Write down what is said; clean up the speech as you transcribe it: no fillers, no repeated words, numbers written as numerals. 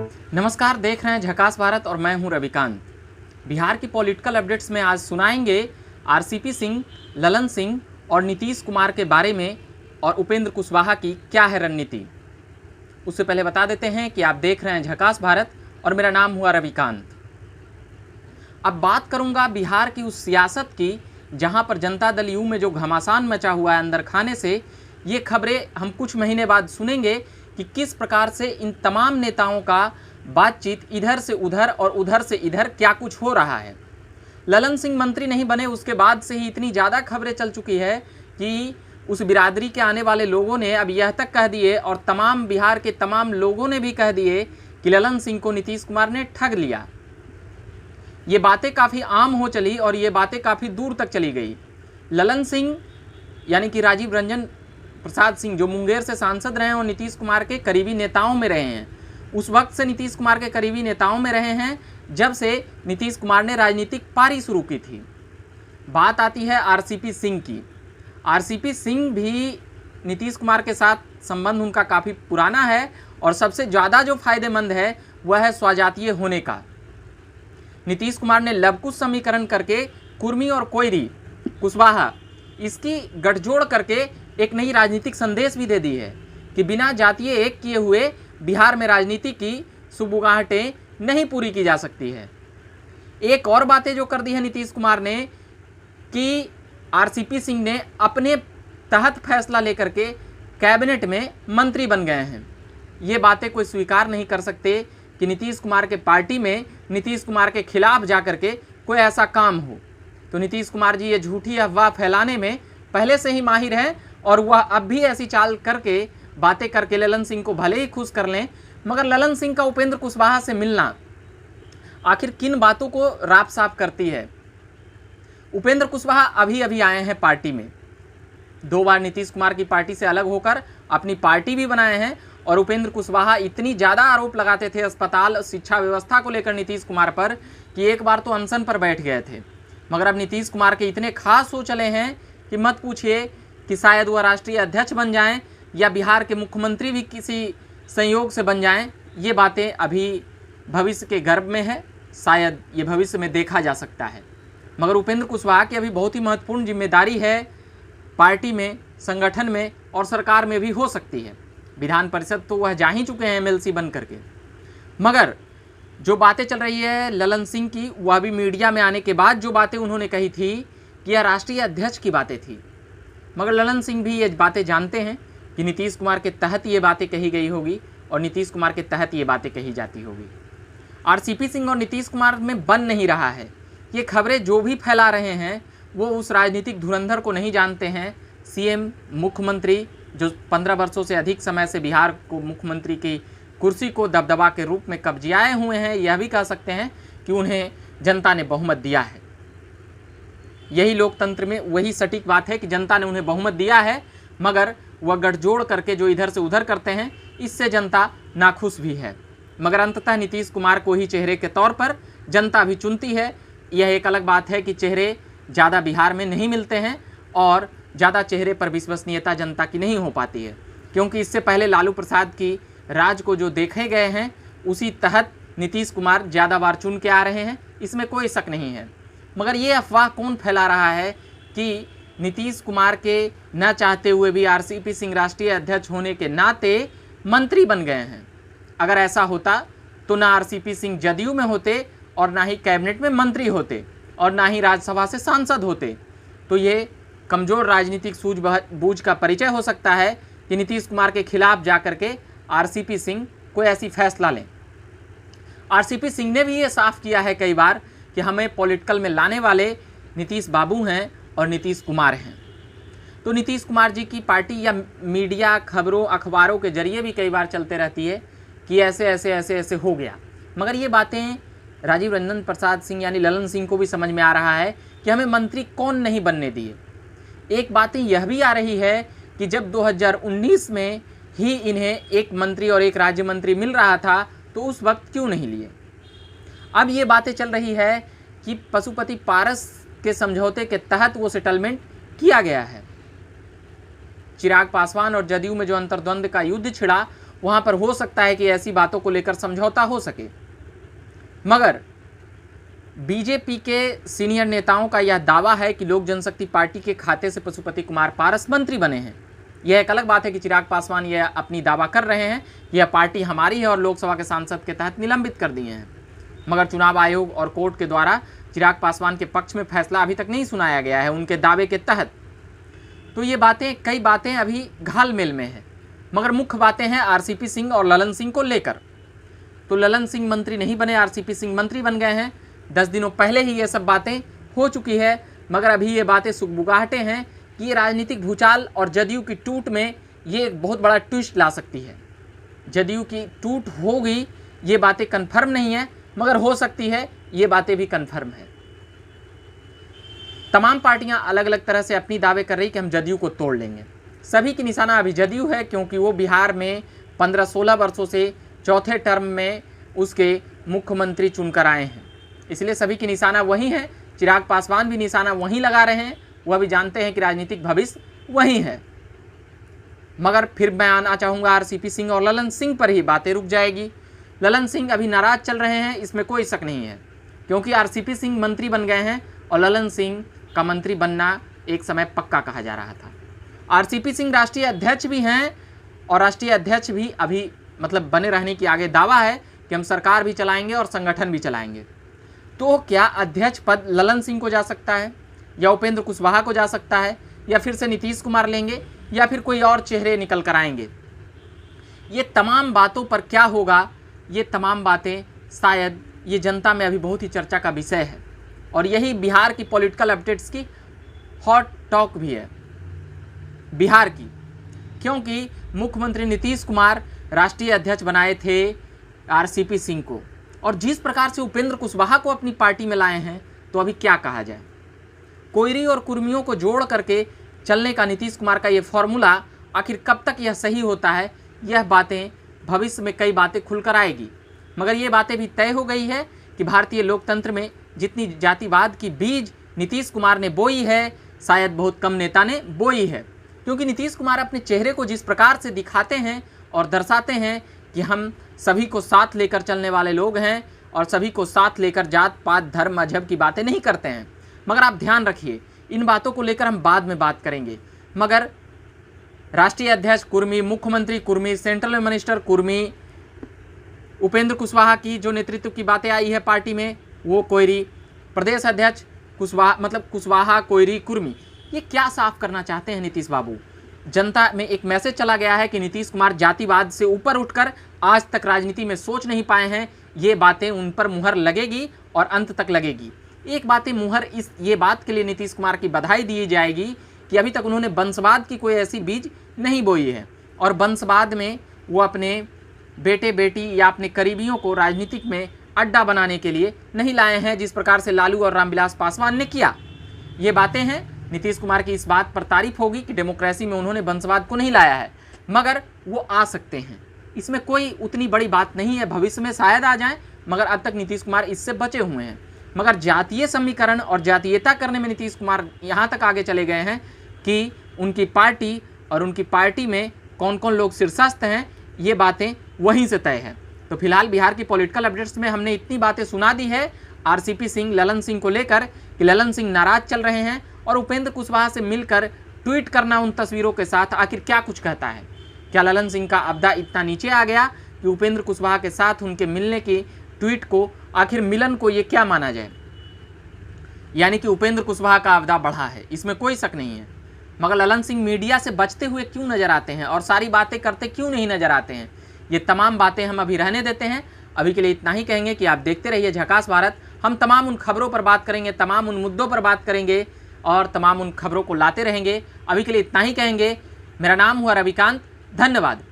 नमस्कार, देख रहे हैं झकास भारत और मैं हूं रविकांत। बिहार की पॉलिटिकल अपडेट्स में आज सुनाएंगे आरसीपी सिंह, ललन सिंह और नीतीश कुमार के बारे में और उपेंद्र कुशवाहा की क्या है रणनीति। उससे पहले बता देते हैं कि आप देख रहे हैं झकास भारत और मेरा नाम हुआ रविकांत। अब बात करूंगा बिहार की उस सियासत की जहां पर जनता दल यू में जो घमासान मचा हुआ है अंदर खाने से। ये खबरें हम कुछ महीने बाद सुनेंगे कि किस प्रकार से इन तमाम नेताओं का बातचीत इधर से उधर और उधर से इधर क्या कुछ हो रहा है। ललन सिंह मंत्री नहीं बने उसके बाद से ही इतनी ज़्यादा खबरें चल चुकी है कि उस बिरादरी के आने वाले लोगों ने अब यह तक कह दिए और तमाम बिहार के तमाम लोगों ने भी कह दिए कि ललन सिंह को नीतीश कुमार ने ठग लिया। ये बातें काफ़ी आम हो चली और ये बातें काफ़ी दूर तक चली गई। ललन सिंह यानी कि राजीव रंजन प्रसाद सिंह जो मुंगेर से सांसद रहे हैं और नीतीश कुमार के करीबी नेताओं में रहे हैं, उस वक्त से नीतीश कुमार के करीबी नेताओं में रहे हैं जब से नीतीश कुमार ने राजनीतिक पारी शुरू की थी। बात आती है आरसीपी सिंह की। आरसीपी सिंह भी नीतीश कुमार के साथ संबंध उनका काफ़ी पुराना है और सबसे ज़्यादा जो फायदेमंद है वह है स्वजातीय होने का। नीतीश कुमार ने लवकुश समीकरण करके कुर्मी और कोयरी कुशवाहा इसकी गठजोड़ करके एक नई राजनीतिक संदेश भी दे दी है कि बिना जातीय एक किए हुए बिहार में राजनीति की सुबुगाहटें नहीं पूरी की जा सकती है। एक और बातें जो कर दी है नीतीश कुमार ने कि आरसीपी सिंह ने अपने तहत फैसला लेकर के कैबिनेट में मंत्री बन गए हैं। ये बातें कोई स्वीकार नहीं कर सकते कि नीतीश कुमार के पार्टी में नीतीश कुमार के खिलाफ जाकर के कोई ऐसा काम हो। तो नीतीश कुमार जी ये झूठी अफवाह फैलाने में पहले से ही माहिर हैं और वह अब भी ऐसी चाल करके बातें करके ललन सिंह को भले ही खुश कर लें, मगर ललन सिंह का उपेंद्र कुशवाहा से मिलना आखिर किन बातों को राप साफ करती है। उपेंद्र कुशवाहा अभी अभी आए हैं पार्टी में, 2 बार नीतीश कुमार की पार्टी से अलग होकर अपनी पार्टी भी बनाए हैं और उपेंद्र कुशवाहा इतनी ज़्यादा आरोप लगाते थे अस्पताल शिक्षा व्यवस्था को लेकर नीतीश कुमार पर कि एक बार तो अनशन पर बैठ गए थे। मगर अब नीतीश कुमार के इतने खास हो चले हैं कि मत पूछिए कि शायद वह राष्ट्रीय अध्यक्ष बन जाएं या बिहार के मुख्यमंत्री भी किसी संयोग से बन जाएं। ये बातें अभी भविष्य के गर्भ में है, शायद ये भविष्य में देखा जा सकता है। मगर उपेंद्र कुशवाहा की अभी बहुत ही महत्वपूर्ण जिम्मेदारी है, पार्टी में, संगठन में और सरकार में भी हो सकती है। विधान परिषद तो वह जा ही चुके हैं एमएलसी बन करके। मगर जो बातें चल रही है ललन सिंह की, वह भी मीडिया में आने के बाद जो बातें उन्होंने कही थी कि यह राष्ट्रीय अध्यक्ष की बातें थी। मगर ललन सिंह भी ये बातें जानते हैं कि नीतीश कुमार के तहत ये बातें कही गई होगी और नीतीश कुमार के तहत ये बातें कही जाती होगी। आरसीपी सिंह और नीतीश कुमार में बन नहीं रहा है। ये खबरें जो भी फैला रहे हैं वो उस राजनीतिक धुरंधर को नहीं जानते हैं। सीएम मुख्यमंत्री जो 15 वर्षों से अधिक समय से बिहार को मुख्यमंत्री की कुर्सी को दबदबा के रूप में कब्जियाए हुए हैं, यह भी कह सकते हैं कि उन्हें जनता ने बहुमत दिया है। यही लोकतंत्र में वही सटीक बात है कि जनता ने उन्हें बहुमत दिया है, मगर वह गठजोड़ करके जो इधर से उधर करते हैं इससे जनता नाखुश भी है। मगर अंततः नीतीश कुमार को ही चेहरे के तौर पर जनता भी चुनती है। यह एक अलग बात है कि चेहरे ज़्यादा बिहार में नहीं मिलते हैं और ज़्यादा चेहरे पर विश्वसनीयता जनता की नहीं हो पाती है, क्योंकि इससे पहले लालू प्रसाद की राज को जो देखे गए हैं उसी तहत नीतीश कुमार ज़्यादा बार चुन के आ रहे हैं, इसमें कोई शक नहीं है। मगर ये अफवाह कौन फैला रहा है कि नीतीश कुमार के न चाहते हुए भी आरसीपी सिंह राष्ट्रीय अध्यक्ष होने के नाते मंत्री बन गए हैं। अगर ऐसा होता तो ना आरसीपी सिंह जदयू में होते और ना ही कैबिनेट में मंत्री होते और ना ही राज्यसभा से सांसद होते। तो ये कमज़ोर राजनीतिक सूझबूझ का परिचय हो सकता है कि नीतीश कुमार के खिलाफ जाकर के आरसीपी सिंह कोई ऐसी फैसला लें। आरसीपी सिंह ने भी ये साफ किया है कई बार कि हमें पॉलिटिकल में लाने वाले नीतीश बाबू हैं और नीतीश कुमार हैं। तो नीतीश कुमार जी की पार्टी या मीडिया खबरों अखबारों के जरिए भी कई बार चलते रहती है कि ऐसे ऐसे ऐसे ऐसे हो गया। मगर ये बातें राजीव रंजन प्रसाद सिंह यानी ललन सिंह को भी समझ में आ रहा है कि हमें मंत्री कौन नहीं बनने दिए। एक बातें यह भी आ रही है कि जब 2019 में ही इन्हें एक मंत्री और एक राज्य मंत्री मिल रहा था तो उस वक्त क्यों नहीं लिए। अब ये बातें चल रही है कि पशुपति पारस के समझौते के तहत वो सेटलमेंट किया गया है। चिराग पासवान और जदयू में जो अंतर्द्वंद का युद्ध छिड़ा वहाँ पर हो सकता है कि ऐसी बातों को लेकर समझौता हो सके। मगर बीजेपी के सीनियर नेताओं का यह दावा है कि लोक जनशक्ति पार्टी के खाते से पशुपति कुमार पारस मंत्री बने हैं। यह एक अलग बात है कि चिराग पासवान यह अपनी दावा कर रहे हैं, यह पार्टी हमारी है और लोकसभा के सांसद के तहत निलंबित कर दिए हैं। मगर चुनाव आयोग और कोर्ट के द्वारा चिराग पासवान के पक्ष में फैसला अभी तक नहीं सुनाया गया है उनके दावे के तहत। तो ये बातें, कई बातें अभी घालमेल में है। मगर मुख्य बातें हैं आरसीपी सिंह और ललन सिंह को लेकर। तो ललन सिंह मंत्री नहीं बने, आरसीपी सिंह मंत्री बन गए हैं। 10 दिनों पहले ही ये सब बातें हो चुकी है। मगर अभी ये बातें सुगबुगाहटें हैं कि ये राजनीतिक भूचाल और जदयू की टूट में ये एक बहुत बड़ा ट्विस्ट ला सकती है। जदयू की टूट होगी, ये बातें कन्फर्म नहीं है, मगर हो सकती है, ये बातें भी कन्फर्म है। तमाम पार्टियां अलग अलग तरह से अपनी दावे कर रही कि हम जदयू को तोड़ लेंगे। सभी की निशाना अभी जदयू है, क्योंकि वो बिहार में 15-16 वर्षों से चौथे टर्म में उसके मुख्यमंत्री चुनकर आए हैं, इसलिए सभी की निशाना वही है। चिराग पासवान भी निशाना वहीं लगा रहे हैं, वह भी जानते हैं कि राजनीतिक भविष्य वही है। मगर फिर मैं आना चाहूँगा आरसीपी सिंह और ललन सिंह पर ही बातें रुक जाएगी। ललन सिंह अभी नाराज चल रहे हैं, इसमें कोई शक नहीं है, क्योंकि आरसीपी सिंह मंत्री बन गए हैं और ललन सिंह का मंत्री बनना एक समय पक्का कहा जा रहा था। आरसीपी सिंह राष्ट्रीय अध्यक्ष भी हैं और राष्ट्रीय अध्यक्ष भी अभी मतलब बने रहने की आगे दावा है कि हम सरकार भी चलाएंगे और संगठन भी चलाएंगे। तो क्या अध्यक्ष पद ललन सिंह को जा सकता है, या उपेंद्र कुशवाहा को जा सकता है, या फिर से नीतीश कुमार लेंगे, या फिर कोई और चेहरे निकल कर आएंगे? ये तमाम बातों पर क्या होगा, ये तमाम बातें शायद ये जनता में अभी बहुत ही चर्चा का विषय है। और यही बिहार की पॉलिटिकल अपडेट्स की हॉट टॉक भी है बिहार की, क्योंकि मुख्यमंत्री नीतीश कुमार राष्ट्रीय अध्यक्ष बनाए थे आरसीपी सिंह को, और जिस प्रकार से उपेंद्र कुशवाहा को अपनी पार्टी में लाए हैं, तो अभी क्या कहा जाए। कोयरी और कुर्मियों को जोड़ करके चलने का नीतीश कुमार का ये फॉर्मूला आखिर कब तक यह सही होता है, यह बातें भविष्य में कई बातें खुलकर आएगी। मगर ये बातें भी तय हो गई है कि भारतीय लोकतंत्र में जितनी जातिवाद की बीज नीतीश कुमार ने बोई है, शायद बहुत कम नेता ने बोई है। क्योंकि नीतीश कुमार अपने चेहरे को जिस प्रकार से दिखाते हैं और दर्शाते हैं कि हम सभी को साथ लेकर चलने वाले लोग हैं और सभी को साथ लेकर जात पात धर्म मजहब की बातें नहीं करते हैं। मगर आप ध्यान रखिए, इन बातों को लेकर हम बाद में बात करेंगे। मगर राष्ट्रीय अध्यक्ष कुर्मी, मुख्यमंत्री कुर्मी, सेंट्रल मिनिस्टर कुर्मी, उपेंद्र कुशवाहा की जो नेतृत्व की बातें आई है पार्टी में वो कोयरी, प्रदेश अध्यक्ष कुशवाहा मतलब कुशवाहा, कोयरी, कुर्मी, ये क्या साफ करना चाहते हैं नीतीश बाबू? जनता में एक मैसेज चला गया है कि नीतीश कुमार जातिवाद से ऊपर उठकर आज तक राजनीति में सोच नहीं पाए हैं। ये बातें उन पर मुहर लगेगी और अंत तक लगेगी। एक बातें मुहर ये बात के लिए नीतीश कुमार की बधाई दी जाएगी कि अभी तक उन्होंने वंशवाद की कोई ऐसी बीज नहीं बोई है, और वंशवाद में वो अपने बेटे बेटी या अपने करीबियों को राजनीतिक में अड्डा बनाने के लिए नहीं लाए हैं, जिस प्रकार से लालू और रामविलास पासवान ने किया। ये बातें हैं, नीतीश कुमार की इस बात पर तारीफ होगी कि डेमोक्रेसी में उन्होंने वंशवाद को नहीं लाया है, मगर वो आ सकते हैं। इसमें कोई उतनी बड़ी बात नहीं है, भविष्य में शायद आ जाएं, मगर अब तक नीतीश कुमार इससे बचे हुए हैं। मगर जातीय समीकरण और जातीयता करने में नीतीश कुमार यहाँ तक आगे चले गए हैं कि उनकी पार्टी और उनकी पार्टी में कौन कौन लोग शीर्षस्थ हैं, ये बातें वहीं से तय है। तो फिलहाल बिहार की पॉलिटिकल अपडेट्स में हमने इतनी बातें सुना दी है आरसीपी सिंह, ललन सिंह को लेकर कि ललन सिंह नाराज चल रहे हैं और उपेंद्र कुशवाहा से मिलकर ट्वीट करना उन तस्वीरों के साथ आखिर क्या कुछ कहता है। क्या ललन सिंह का अब्दा इतना नीचे आ गया कि उपेंद्र कुशवाहा के साथ उनके मिलने की ट्वीट को, आखिर मिलन को ये क्या माना जाए? यानी कि उपेंद्र कुशवाहा का अब्दा बढ़ा है, इसमें कोई शक नहीं है। मगर ललन सिंह मीडिया से बचते हुए क्यों नजर आते हैं और सारी बातें करते क्यों नहीं नजर आते हैं? ये तमाम बातें हम अभी रहने देते हैं। अभी के लिए इतना ही कहेंगे कि आप देखते रहिए झकास भारत। हम तमाम उन खबरों पर बात करेंगे, तमाम उन मुद्दों पर बात करेंगे और तमाम उन खबरों को लाते रहेंगे। अभी के लिए इतना ही कहेंगे। मेरा नाम हुआ रविकांत। धन्यवाद।